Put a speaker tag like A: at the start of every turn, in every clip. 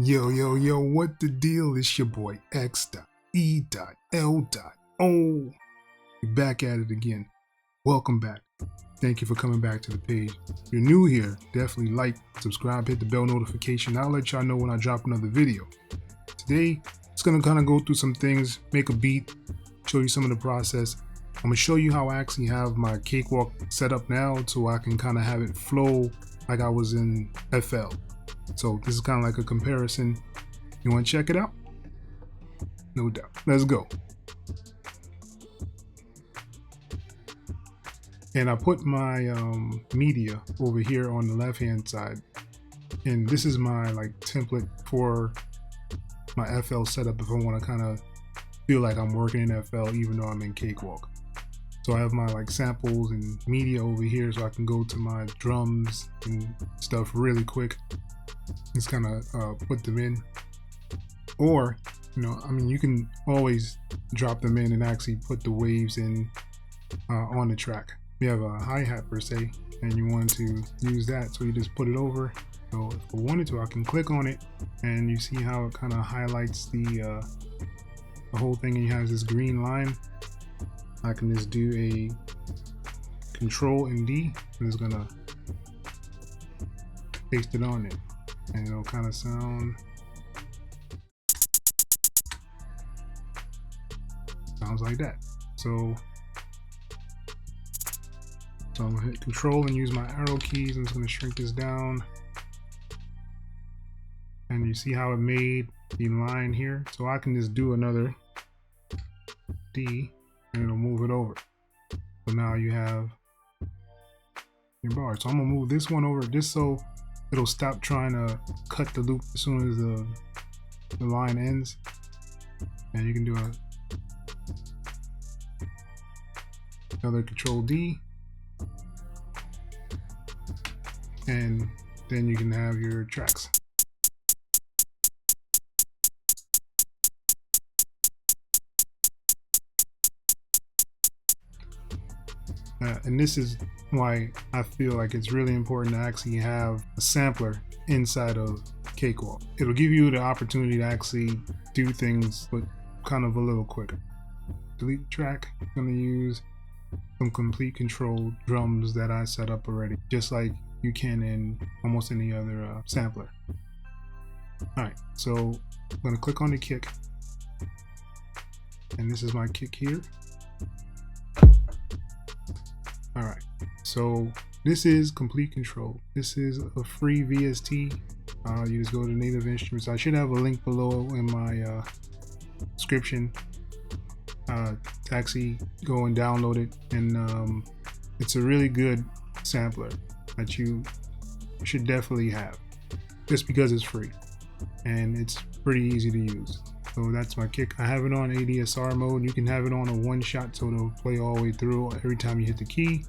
A: Yo, what the deal? It's your boy X.E.L. We're back at it again. Welcome back. Thank you for coming back to the page. If you're new here, definitely like, subscribe, hit the bell notification. I'll let y'all know when I drop another video. Today, it's going to kind of go through some things, make a beat, show you some of the process. I'm going to show you how I actually have my Cakewalk set up now so I can kind of have it flow like I was in FL. So this is kind of like a comparison. You want to check it out? No doubt. Let's go. And I put my media over here on the left hand side, and this is my like template for my FL setup if I want to kind of feel like I'm working in FL even though I'm in Cakewalk. So I have my like samples and media over here so I can go to my drums and stuff really quick. Just kind of put them in, or you can always drop them in and actually put the waves in on the track. We have a hi-hat per se, and you want to use that, so you just put it over. So if I wanted to, I can click on it, and you see how it kind of highlights the whole thing, and it has this green line. I can just do a Control and D, and it's gonna paste it on it, and it'll kind of sounds like that. So I'm gonna hit Control and use my arrow keys. I'm just gonna shrink this down, and you see how it made the line here. So I can just do another D, and it'll move it over. So now you have your bar. So I'm gonna move this one over just so it'll stop trying to cut the loop as soon as the line ends. And you can do another Control D, and then you can have your tracks. And this is why I feel like it's really important to actually have a sampler inside of Cakewalk. It'll give you the opportunity to actually do things, but kind of a little quicker. Delete track. I'm going to use some Komplete Kontrol drums that I set up already, just like you can in almost any other sampler. Alright, so I'm going to click on the kick, and this is my kick here. Alright, so this is Komplete Kontrol. This is a free VST. You just go to Native Instruments. I should have a link below in my description to actually go and download it. And it's a really good sampler that you should definitely have, just because it's free and it's pretty easy to use. So that's my kick. I have it on ADSR mode. You can have it on a one shot, so it'll play all the way through every time you hit the key.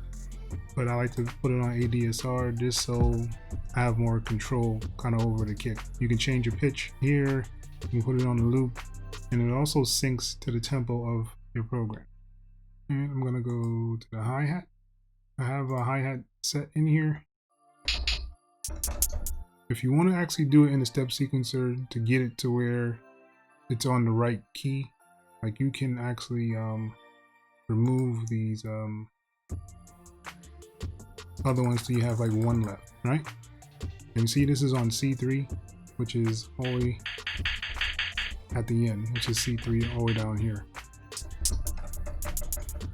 A: But I like to put it on ADSR just so I have more control kind of over the kick. You can change your pitch here. You can put it on the loop, and it also syncs to the tempo of your program. And I'm gonna go to the hi-hat. I have a hi-hat set in here. If you want to actually do it in a step sequencer to get it to where it's on the right key, like you can actually remove these other ones so you have like one left, right? And you see this is on C3, which is all the way at the end, which is C3 all the way down here.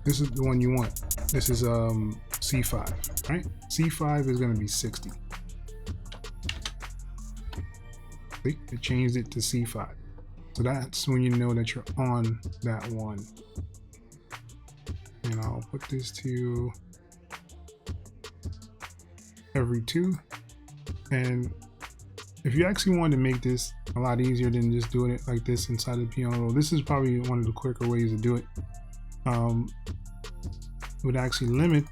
A: This is the one you want. This is C5, right? C5 is going to be 60. See? It changed it to C5. So that's when you know that you're on that one. And I'll put this to every 2. And if you actually wanted to make this a lot easier than just doing it like this inside the piano roll, this is probably one of the quicker ways to do it. Would actually limit,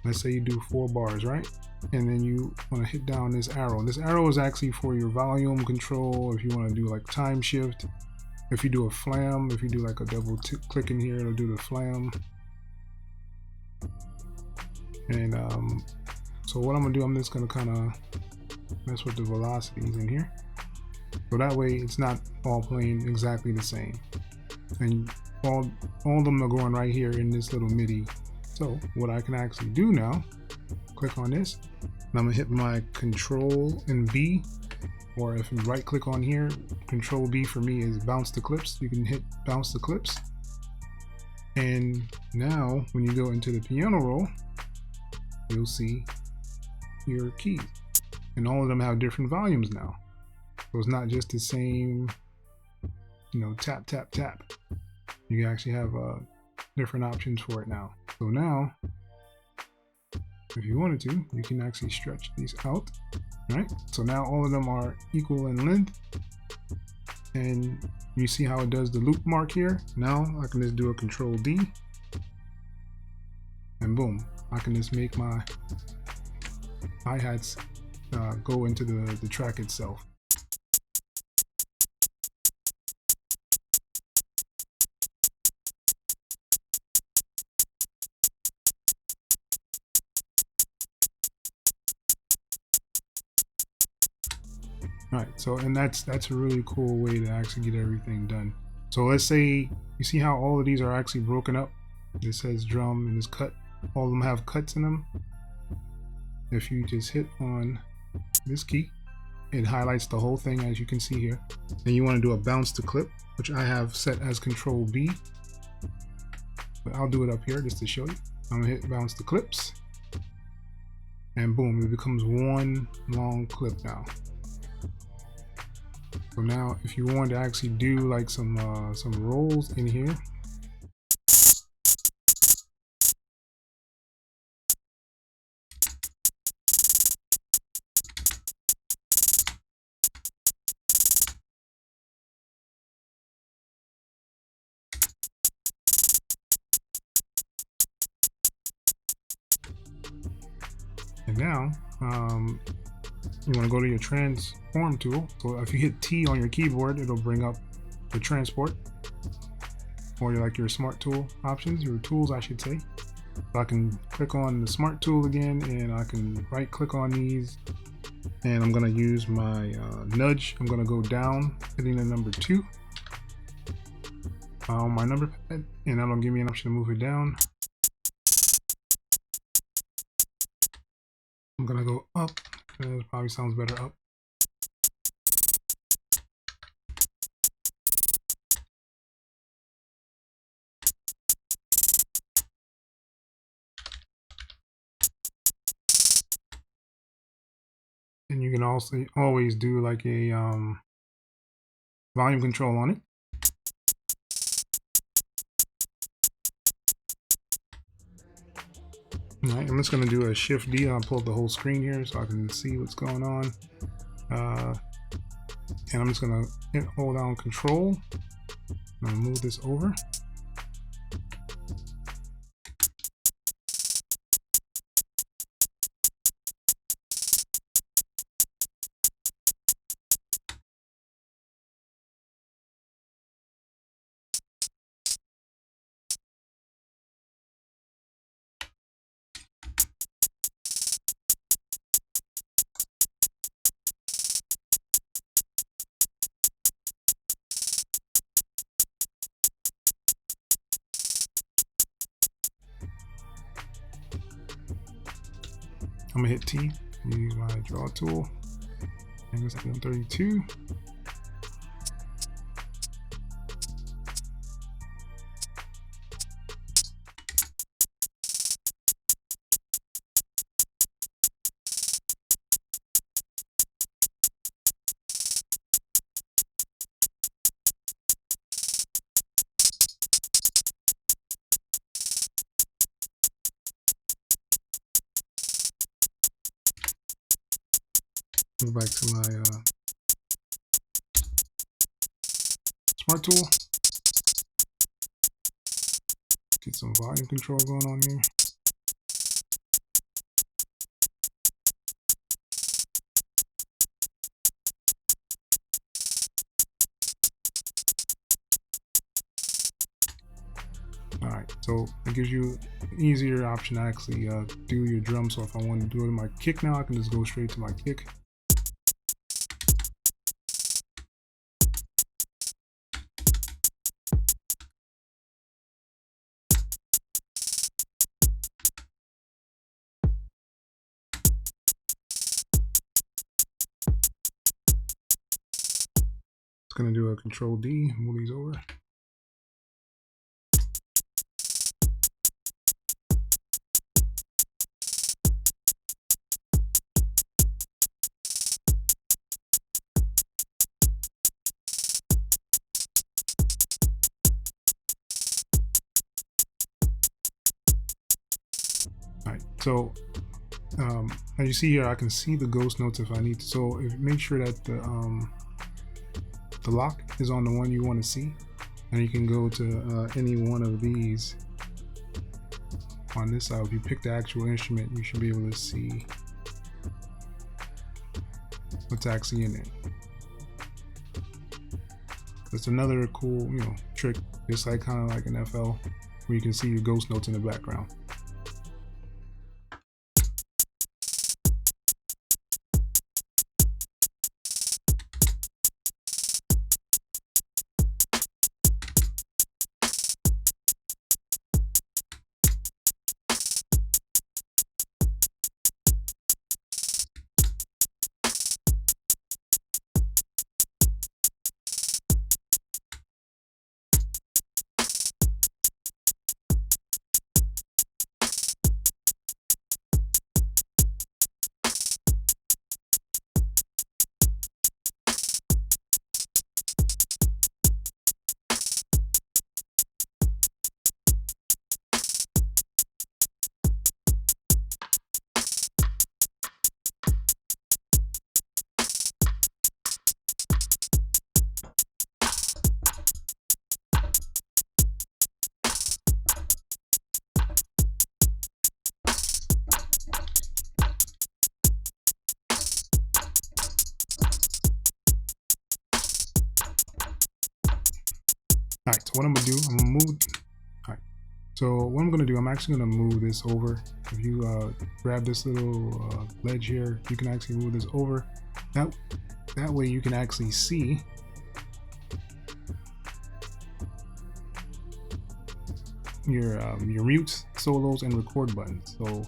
A: let's say you do 4 bars, right? And then you want to hit down this arrow. This arrow is actually for your volume control. If you want to do like time shift, if you do a flam, if you do like a double click in here, it'll do the flam. And so what I'm gonna do, I'm just gonna kind of mess with the velocities in here. So that way it's not all playing exactly the same. And all of them are going right here in this little MIDI. So what I can actually do now, click on this, and I'm gonna hit my Control and B, or if you right click on here, Control B for me is bounce the clips. You can hit bounce the clips. And now when you go into the piano roll, you'll see your keys. And all of them have different volumes now. So it's not just the same, you know, tap, tap, tap. You can actually have different options for it now. So now, if you wanted to, you can actually stretch these out, right? So now all of them are equal in length. And you see how it does the loop mark here? Now I can just do a Control D. And boom, I can just make my hi-hats go into the track itself. All right, so and that's a really cool way to actually get everything done. So let's say you see how all of these are actually broken up. This says drum and this cut. All of them have cuts in them. If you just hit on this key, it highlights the whole thing, as you can see here. Then you want to do a bounce to clip, which I have set as Control B. But I'll do it up here just to show you. I'm gonna hit bounce to clips, and boom, it becomes one long clip now. So now if you want to actually do like some rolls in here, and now you want to go to your transform tool. So if you hit T on your keyboard, it'll bring up the transport, or like your smart tool options, your tools I should say. So I can click on the smart tool again, and I can right click on these, and I'm going to use my nudge. I'm going to go down, hitting the number 2 on my number pad, and that'll give me an option to move it down. I'm going to go up. It probably sounds better up. And you can also always do like a volume control on it. All right, I'm just going to do a Shift D. I'll pull up the whole screen here so I can see what's going on. And I'm just going to hold down Control. I'm going to move this over. I'm gonna hit T, use my draw tool, and let's hit 32. Go back to my smart tool. Get some volume control going on here. All right, so it gives you an easier option to actually do your drum. So if I want to do it in my kick now, I can just go straight to my kick. going to do a Control D, move these over. Alright, so as you see here, I can see the ghost notes if I need to. So make sure that the lock is on the one you want to see, and you can go to any one of these on this side. If you pick the actual instrument, you should be able to see what's actually in it. That's another cool, trick, just like kind of like an FL, where you can see your ghost notes in the background. Alright, so what I'm gonna do, I'm gonna move. Alright, so what I'm gonna do, I'm actually gonna move this over. If you grab this little ledge here, you can actually move this over. That way you can actually see your mutes, solos, and record buttons. So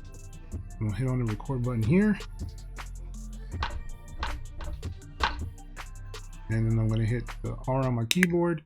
A: I'm gonna hit on the record button here, and then I'm gonna hit the R on my keyboard.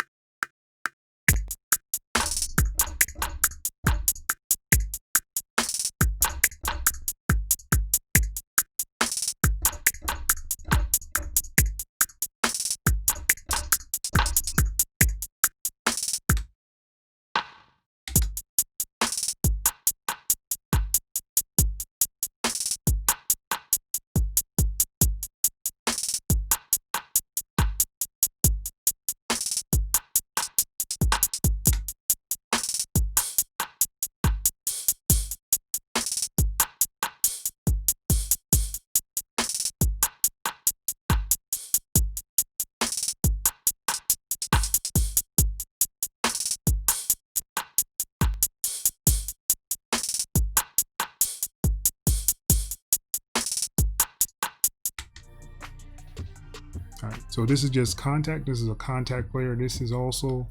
A: Alright, so this is just Kontakt. This is a Kontakt player. This is also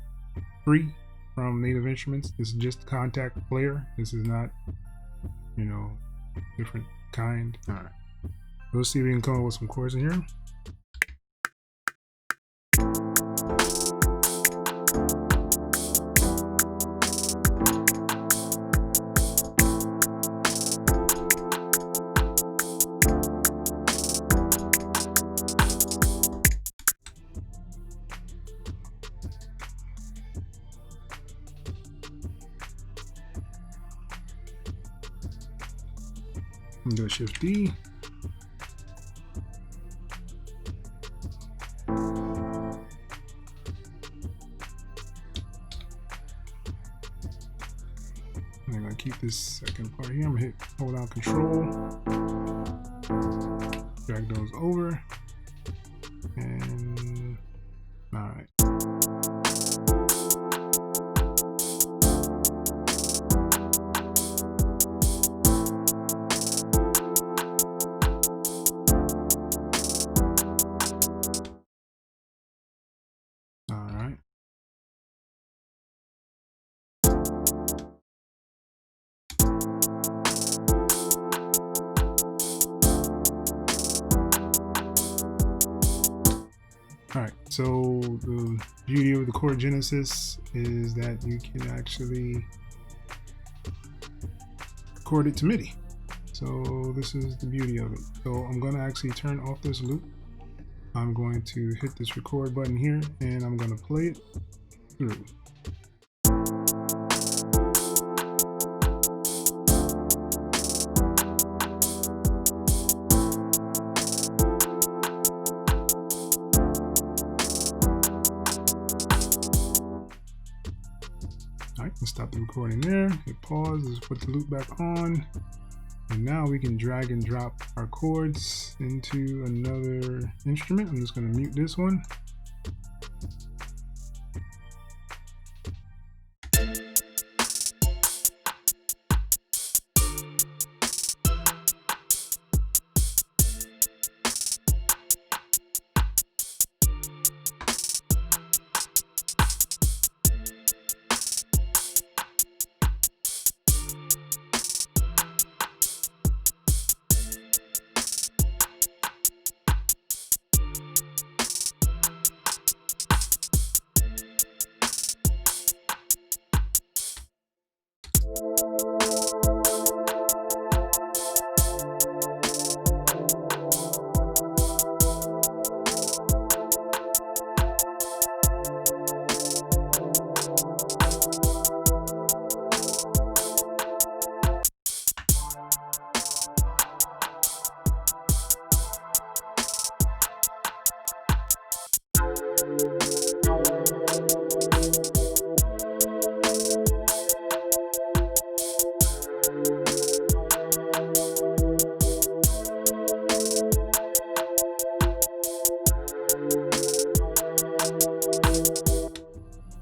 A: free from Native Instruments. This is just Kontakt player. This is not, different kind. Alright, let's see if we can come up with some chords in here. I'm gonna do a Shift D. I'm gonna keep this second part here. I'm gonna hold down Control, drag those over, and all right. All right, so the beauty of the Chord Genesis is that you can actually record it to MIDI. So this is the beauty of it. So I'm going to actually turn off this loop. I'm going to hit this record button here and I'm going to play it through. All right, let's stop the recording there, hit pause, let's put the loop back on. And now we can drag and drop our chords into another instrument. I'm just going to mute this one.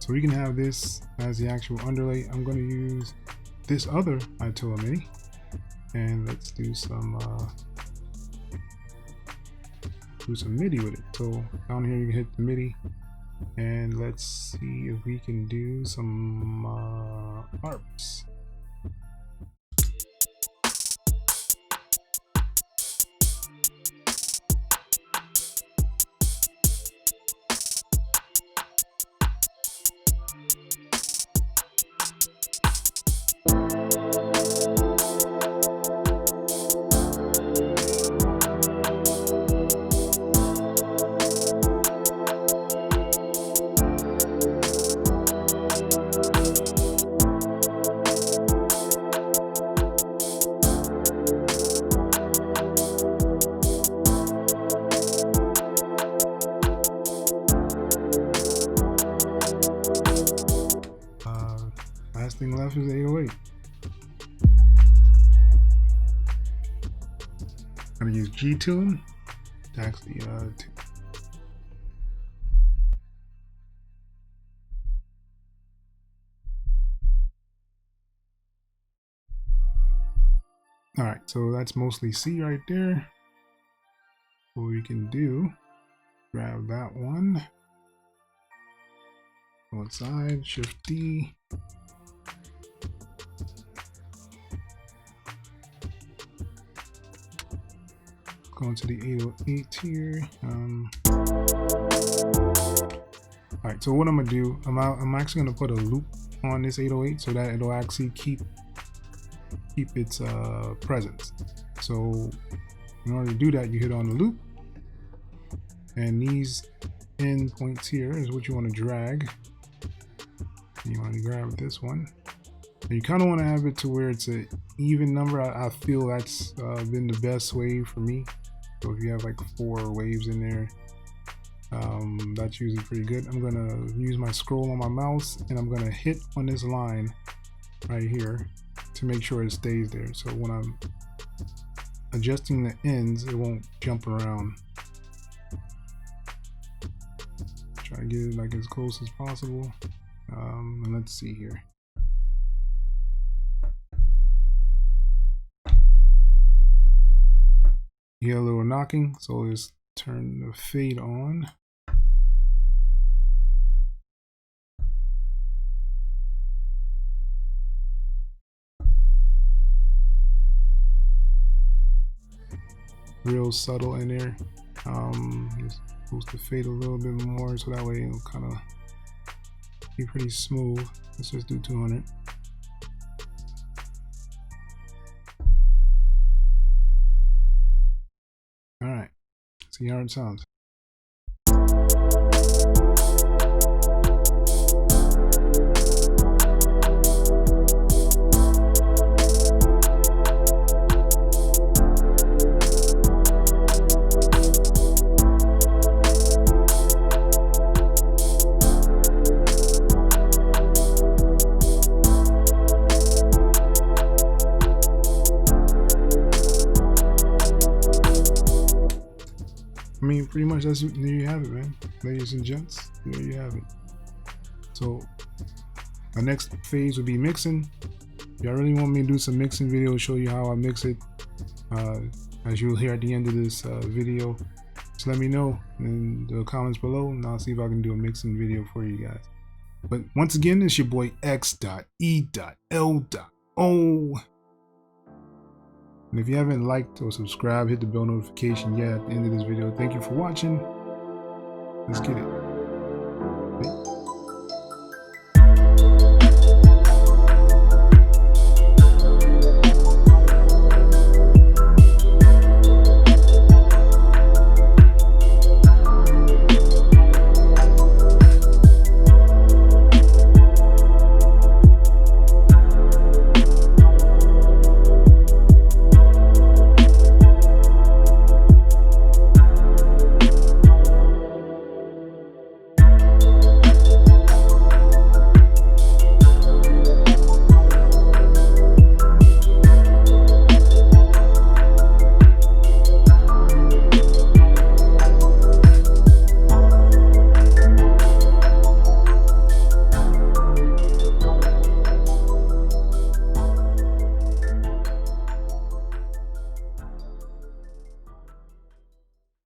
A: So we can have this as the actual underlay. I'm going to use this other IOTA Mini, and let's do some MIDI with it. So down here you can hit the MIDI, and let's see if we can do some harps. Last thing left is 808. I'm gonna use G tune to actually all right, so that's mostly C right there. What we can do, grab that one, go inside, Shift D. Go into the 808 here. All right, so what I'm gonna do, I'm actually gonna put a loop on this 808 so that it'll actually keep its presence. So in order to do that, you hit on the loop, and these end points here is what you want to drag. And you want to grab this one. And you kind of want to have it to where it's an even number. I feel that's been the best way for me. So if you have like 4 waves in there, that's usually pretty good. I'm gonna use my scroll on my mouse and I'm gonna hit on this line right here to make sure it stays there. So when I'm adjusting the ends, it won't jump around. Try to get it like as close as possible. And let's see here. You hear a little knocking, so let's turn the fade on. Real subtle in there. Just boost the fade a little bit more so that way it'll kind of be pretty smooth. Let's just do 200. All right, see how it sounds. I mean, pretty much there you have it, man. Ladies and gents, there you have it. So our next phase will be mixing. If y'all really want me to do some mixing video, show you how I mix it, as you'll hear at the end of this video, just let me know in the comments below and I'll see if I can do a mixing video for you guys. But once again, it's your boy X.E.L.O. And if you haven't liked or subscribed, hit the bell notification at the end of this video. Thank you for watching. Let's get it.